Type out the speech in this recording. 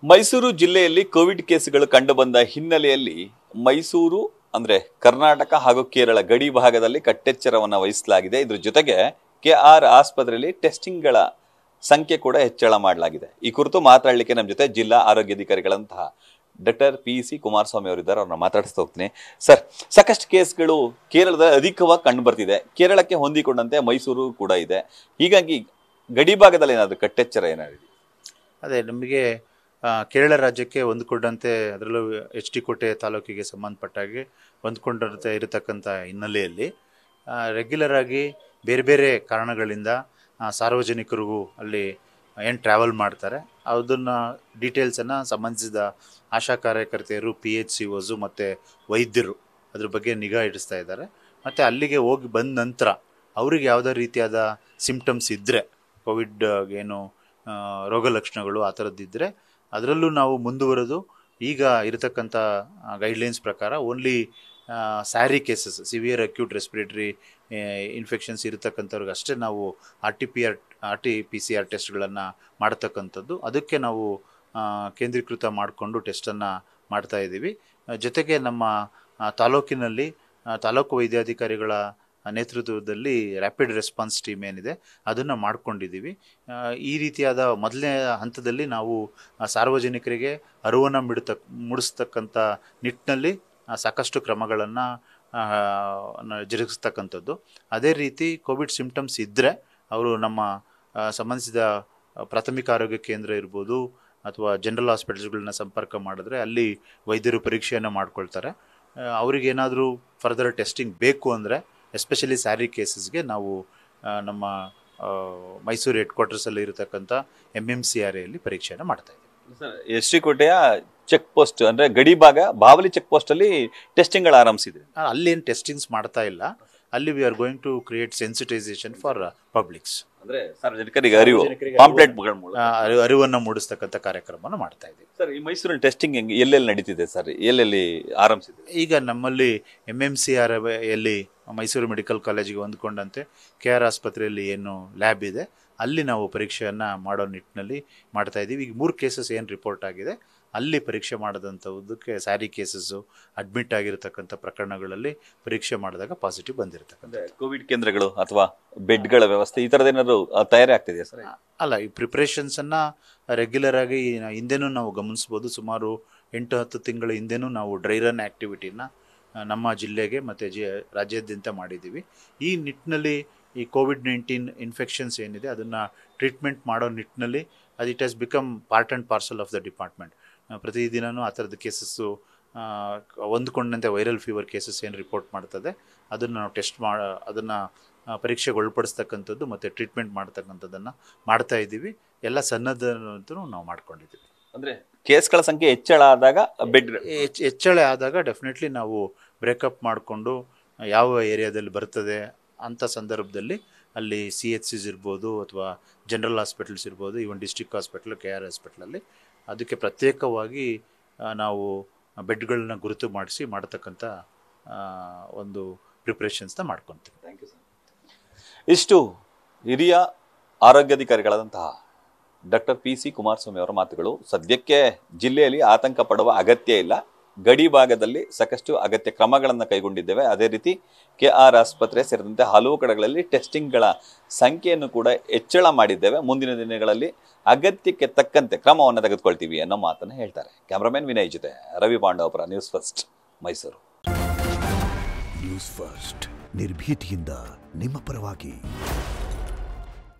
ಮೈಸೂರು ಜಿಲ್ಲೆಯಲ್ಲಿ ಕೋವಿಡ್ ಕೇಸುಗಳು ಕಂಡುಬಂದ ಹಿನ್ನೆಲೆಯಲ್ಲಿ ಮೈಸೂರು ಅಂದ್ರೆ ಕರ್ನಾಟಕ ಹಾಗೂ ಕೇರಳ ಗಡಿ ಭಾಗದಲ್ಲಿ ಕಟ್ಟೆಚ್ಚರವನ್ನು ವಹಿಸಲಾಗಿದೆ. ಇದ್ರ ಜೊತೆಗೆ ಕೆಆರ್ ಆಸ್ಪತ್ರೆಯಲ್ಲಿ ಟೆಸ್ಟಿಂಗ್ಗಳ ಸಂಖ್ಯೆ ಕೂಡ ಹೆಚ್ಚಳ ಮಾಡಲಾಗಿದೆ. ಈ ಕುರಿತು ಮಾತಾಡಲಿಕ್ಕೆ ನಮ್ಮ ಜೊತೆ ಜಿಲ್ಲಾ ಆರೋಗ್ಯಾಧಿಕಾರಿಗಳಂತಹ ಡಾಕ್ಟರ್ ಪಿ.ಸಿ. ಕುಮಾರಸ್ವಾಮಿ ಅವರಿದ್ದಾರೆ. ಅವ್ರನ್ನ ಮಾತಾಡಿಸ್ತಾ ಹೋಗ್ತೀನಿ. ಸರ್, ಸಾಕಷ್ಟು ಕೇಸ್ಗಳು ಕೇರಳದಲ್ಲಿ ಅಧಿಕವಾಗಿ ಕಂಡು ಬರ್ತಿದೆ. ಕೇರಳಕ್ಕೆ ಹೊಂದಿಕೊಂಡಂತೆ ಮೈಸೂರು ಕೂಡ ಇದೆ. ಹೀಗಾಗಿ ಗಡಿ ಭಾಗದಲ್ಲಿ ಏನಾದರೂ ಕಟ್ಟೆಚ್ಚರ ಏನಾಗಿದೆ? ಅದೇ ನಮಗೆ ಕೇರಳ ರಾಜ್ಯಕ್ಕೆ ಹೊಂದಿಕೊಂಡಂತೆ, ಅದರಲ್ಲೂ HD ಕೋಟೆ ತಾಲೂಕಿಗೆ ಸಂಬಂಧಪಟ್ಟಾಗೆ ಹೊಂದ್ಕೊಂಡಂತೆ ಇರತಕ್ಕಂಥ ಹಿನ್ನೆಲೆಯಲ್ಲಿ ರೆಗ್ಯುಲರ್ ಆಗಿ ಬೇರೆ ಬೇರೆ ಕಾರಣಗಳಿಂದ ಸಾರ್ವಜನಿಕರಿಗೂ ಅಲ್ಲಿ ಏನು ಟ್ರಾವೆಲ್ ಮಾಡ್ತಾರೆ ಅದನ್ನು ಡೀಟೇಲ್ಸನ್ನು ಸಂಬಂಧಿಸಿದ ಆಶಾ ಕಾರ್ಯಕರ್ತೆಯರು, PHCOs ಮತ್ತು ವೈದ್ಯರು ಅದ್ರ ಬಗ್ಗೆ ನಿಗಾ ಇಡಿಸ್ತಾ ಇದ್ದಾರೆ. ಮತ್ತು ಅಲ್ಲಿಗೆ ಹೋಗಿ ಬಂದ ನಂತರ ಅವ್ರಿಗೆ ಯಾವುದೇ ರೀತಿಯಾದ ಸಿಂಪ್ಟಮ್ಸ್ ಇದ್ದರೆ, ಕೋವಿಡ್ ಏನು ರೋಗ ಲಕ್ಷಣಗಳು ಆ ಥರದ್ದಿದ್ದರೆ ಅದರಲ್ಲೂ ನಾವು ಮುಂದುವರೆದು ಈಗ ಇರತಕ್ಕಂಥ ಗೈಡ್ಲೈನ್ಸ್ ಪ್ರಕಾರ only SARI cases, severe acute respiratory infections ಇರತಕ್ಕಂಥವ್ರಿಗೆ ಅಷ್ಟೇ ನಾವು RT-PCR ಟೆಸ್ಟ್ಗಳನ್ನು ಮಾಡ್ತಕ್ಕಂಥದ್ದು. ಅದಕ್ಕೆ ನಾವು ಕೇಂದ್ರೀಕೃತ ಮಾಡಿಕೊಂಡು ಟೆಸ್ಟನ್ನು ಮಾಡ್ತಾಯಿದ್ದೀವಿ. ಜೊತೆಗೆ ನಮ್ಮ ತಾಲೂಕಿನಲ್ಲಿ ತಾಲೂಕು ವೈದ್ಯಾಧಿಕಾರಿಗಳ ನೇತೃತ್ವದಲ್ಲಿ ರ್ಯಾಪಿಡ್ ರೆಸ್ಪಾನ್ಸ್ ಟೀಮ್ ಏನಿದೆ ಅದನ್ನು ಮಾಡ್ಕೊಂಡಿದ್ದೀವಿ. ಈ ರೀತಿಯಾದ ಮೊದಲನೇ ಹಂತದಲ್ಲಿ ನಾವು ಸಾರ್ವಜನಿಕರಿಗೆ ಅರಿವನ್ನು ಮೂಡಿಸ್ತಕ್ಕಂಥ ನಿಟ್ಟಿನಲ್ಲಿ ಸಾಕಷ್ಟು ಕ್ರಮಗಳನ್ನು ಜರುಗಿಸ್ತಕ್ಕಂಥದ್ದು. ಅದೇ ರೀತಿ ಕೋವಿಡ್ ಸಿಂಪ್ಟಮ್ಸ್ ಇದ್ದರೆ ಅವರು ನಮ್ಮ ಸಂಬಂಧಿಸಿದ ಪ್ರಾಥಮಿಕ ಆರೋಗ್ಯ ಕೇಂದ್ರ ಇರ್ಬೋದು ಅಥವಾ ಜನರಲ್ ಹಾಸ್ಪಿಟಲ್ಸ್ಗಳನ್ನ ಸಂಪರ್ಕ ಮಾಡಿದ್ರೆ ಅಲ್ಲಿ ವೈದ್ಯರು ಪರೀಕ್ಷೆಯನ್ನು ಮಾಡ್ಕೊಳ್ತಾರೆ. ಅವ್ರಿಗೇನಾದರೂ ಫರ್ದರ್ ಟೆಸ್ಟಿಂಗ್ ಬೇಕು ಅಂದರೆ ಎಸ್ಪೆಷಲಿ ಸ್ಯಾರಿ ಕೇಸಸ್ಗೆ ನಾವು ನಮ್ಮ ಮೈಸೂರು ಹೆಡ್ ಕ್ವಾರ್ಟರ್ಸಲ್ಲಿ ಇರತಕ್ಕಂಥ MMCRAಯಲ್ಲಿ ಪರೀಕ್ಷೆಯನ್ನು ಮಾಡ್ತಾಯಿದ್ದೀವಿ. ಸರ್, HD ಕೋಟೆಯ ಚೆಕ್ ಪೋಸ್ಟ್ ಅಂದರೆ ಗಡಿ ಭಾಗ ಬಾವಲಿ ಚೆಕ್ ಪೋಸ್ಟಲ್ಲಿ ಟೆಸ್ಟಿಂಗ್ಗಳು ಆರಂಭಿಸಿದೆ. ಅಲ್ಲೇನು ಟೆಸ್ಟಿಂಗ್ಸ್ ಮಾಡ್ತಾ ಇಲ್ಲ. ಅಲ್ಲಿ we are going to create sensitisation for publics, ಅಂದರೆ ಸಾರ್ವಜನಿಕರಿಗೆ ಅರಿವನ್ನು ಮೂಡಿಸ್ತಕ್ಕಂಥ ಕಾರ್ಯಕ್ರಮವನ್ನು ಮಾಡ್ತಾ ಇದ್ದೀವಿ. ಸರ್, ಈ ಮೈಸೂರಿನ ಟೆಸ್ಟಿಂಗ್ ಎಲ್ಲೆಲ್ಲಿ ನಡೀತಿದೆ ಸರ್? ಎಲ್ಲೆಲ್ಲಿ ಆರಂಭಿಸಿದೆ? ಈಗ ನಮ್ಮಲ್ಲಿ MMCRAಯಲ್ಲಿ ಮೈಸೂರು ಮೆಡಿಕಲ್ ಕಾಲೇಜಿಗೆ ಹೊಂದ್ಕೊಂಡಂತೆ KR ಆಸ್ಪತ್ರೆಯಲ್ಲಿ ಏನು ಲ್ಯಾಬ್ ಇದೆ ಅಲ್ಲಿ ನಾವು ಪರೀಕ್ಷೆಯನ್ನು ಮಾಡೋ ನಿಟ್ಟಿನಲ್ಲಿ ಮಾಡ್ತಾ ಇದ್ದೀವಿ. ಈಗ 3 ಕೇಸಸ್ ಏನು ರಿಪೋರ್ಟ್ ಆಗಿದೆ ಅಲ್ಲಿ ಪರೀಕ್ಷೆ ಮಾಡೋದಂಥದ್ದಕ್ಕೆ ಸ್ಯಾರಿ ಕೇಸಸ್ಸು ಅಡ್ಮಿಟ್ ಆಗಿರತಕ್ಕಂಥ ಪ್ರಕರಣಗಳಲ್ಲಿ ಪರೀಕ್ಷೆ ಮಾಡಿದಾಗ ಪಾಸಿಟಿವ್ ಬಂದಿರತಕ್ಕಂಥ ಕೋವಿಡ್ ಕೇಂದ್ರಗಳು ಅಥವಾ ಬೆಡ್ಗಳ ವ್ಯವಸ್ಥೆ ಈ ಥರದ್ದೇನಾದ್ರು ತಯಾರಿ ಆಗ್ತಿದೆಯಾ ಸರ್? ಅಲ್ಲ, ಈ ಪ್ರಿಪ್ರೇಷನ್ಸನ್ನು ರೆಗ್ಯುಲರ್ ಆಗಿ ಹಿಂದೆನೂ ನಾವು ಗಮನಿಸ್ಬೋದು. ಸುಮಾರು 8-10 ತಿಂಗಳ ಹಿಂದೆನೂ ನಾವು ಡ್ರೈ ರನ್ ಆ್ಯಕ್ಟಿವಿಟಿನ ನಮ್ಮ ಜಿಲ್ಲೆಗೆ ಮತ್ತು ರಾಜ್ಯಾದ್ಯಂತ ಮಾಡಿದ್ದೀವಿ. ಈ ನಿಟ್ಟಿನಲ್ಲಿ ಈ COVID-19 ಇನ್ಫೆಕ್ಷನ್ಸ್ ಏನಿದೆ ಅದನ್ನು ಟ್ರೀಟ್ಮೆಂಟ್ ಮಾಡೋ ನಿಟ್ಟಿನಲ್ಲಿ ಅದು it has become part and parcel of the department. ಪ್ರತಿದಿನವೂ ಆ ಥರದ ಕೇಸಸ್ಸು ಹೊಂದ್ಕೊಂಡಂತೆ ವೈರಲ್ ಫೀವರ್ ಕೇಸಸ್ ಏನು ರಿಪೋರ್ಟ್ ಮಾಡ್ತದೆ ಅದನ್ನು ನಾವು ಅದನ್ನು ಪರೀಕ್ಷೆಗೊಳಪಡಿಸ್ತಕ್ಕಂಥದ್ದು ಮತ್ತು ಟ್ರೀಟ್ಮೆಂಟ್ ಮಾಡ್ತಕ್ಕಂಥದ್ದನ್ನು ಮಾಡ್ತಾ ಇದ್ದೀವಿ. ಎಲ್ಲ ಸನ್ನದ್ಧನೂ ನಾವು ಮಾಡ್ಕೊಂಡಿದ್ದೀವಿ. ಅಂದರೆ ಕೇಸ್ಗಳ ಸಂಖ್ಯೆ ಹೆಚ್ಚಳ ಆದಾಗ ಬೆಡ್ ಹೆಚ್ಚಳ ಆದಾಗ ಡೆಫಿನೆಟ್ಲಿ ನಾವು ಬ್ರೇಕಪ್ ಮಾಡಿಕೊಂಡು ಯಾವ ಏರಿಯಾದಲ್ಲಿ ಬರ್ತದೆ ಅಂಥ ಸಂದರ್ಭದಲ್ಲಿ ಅಲ್ಲಿ CHCs ಇರ್ಬೋದು ಅಥವಾ ಜನರಲ್ ಹಾಸ್ಪಿಟಲ್ಸ್ ಇರ್ಬೋದು, ಈವನ್ ಡಿಸ್ಟ್ರಿಕ್ಟ್ ಹಾಸ್ಪಿಟಲ್, KR ಹಾಸ್ಪಿಟಲಲ್ಲಿ ಅದಕ್ಕೆ ಪ್ರತ್ಯೇಕವಾಗಿ ನಾವು ಬೆಡ್ಗಳನ್ನ ಗುರುತು ಮಾಡಿಸಿ ಮಾಡ್ತಕ್ಕಂಥ ಒಂದು ಪ್ರಿಪ್ರೇಷನ್ಸ್ನ ಮಾಡ್ಕೊತೀವಿ. Thank you sir. ಇಷ್ಟು ಹಿರಿಯ ಆರೋಗ್ಯಾಧಿಕಾರಿಗಳಾದಂತಹ ಡಾಕ್ಟರ್ P.C. ಕುಮಾರಸ್ವಾಮಿ ಅವರ ಮಾತುಗಳು. ಸದ್ಯಕ್ಕೆ ಜಿಲ್ಲೆಯಲ್ಲಿ ಆತಂಕ ಪಡುವ ಅಗತ್ಯ ಇಲ್ಲ. ಗಡಿ ಭಾಗದಲ್ಲಿ ಸಾಕಷ್ಟು ಅಗತ್ಯ ಕ್ರಮಗಳನ್ನು ಕೈಗೊಂಡಿದ್ದೇವೆ. ಅದೇ ರೀತಿ KR ಆಸ್ಪತ್ರೆ ಸೇರಿದಂತೆ ಹಲವು ಕಡೆಗಳಲ್ಲಿ ಟೆಸ್ಟಿಂಗ್ಗಳ ಸಂಖ್ಯೆಯನ್ನು ಕೂಡ ಹೆಚ್ಚಳ ಮಾಡಿದ್ದೇವೆ. ಮುಂದಿನ ದಿನಗಳಲ್ಲಿ ಅಗತ್ಯಕ್ಕೆ ತಕ್ಕಂತೆ ಕ್ರಮವನ್ನು ತೆಗೆದುಕೊಳ್ತೀವಿ ಅನ್ನೋ ಮಾತನ್ನು ಹೇಳ್ತಾರೆ. ಕ್ಯಾಮ್ರಾಮನ್ ವಿನಯ್ ಜೊತೆ Ravi Pandavapura, news first, Mysuru. News first, ನಿರ್ಭೀತಿಯಿಂದ ನಿಮ್ಮ ಪರವಾಗಿ.